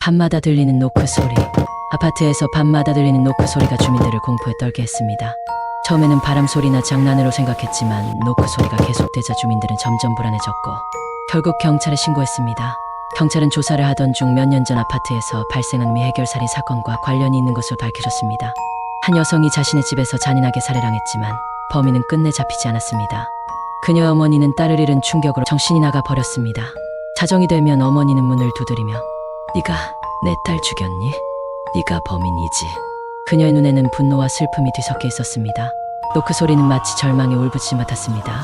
밤마다 들리는 노크 소리. 아파트에서 밤마다 들리는 노크 소리가 주민들을 공포에 떨게 했습니다. 처음에는 바람 소리나 장난으로 생각했지만 노크 소리가 계속되자 주민들은 점점 불안해졌고 결국 경찰에 신고했습니다. 경찰은 조사를 하던 중 몇 년 전 아파트에서 발생한 미해결살인 사건과 관련이 있는 것으로 밝혀졌습니다. 한 여성이 자신의 집에서 잔인하게 살해당했지만 범인은 끝내 잡히지 않았습니다. 그녀의 어머니는 딸을 잃은 충격으로 정신이 나가 버렸습니다. 자정이 되면 어머니는 문을 두드리며 네가 내 딸 죽였니? 네가 범인이지. 그녀의 눈에는 분노와 슬픔이 뒤섞여 있었습니다. 노크 소리는 마치 절망의 울부짖음 같았습니다.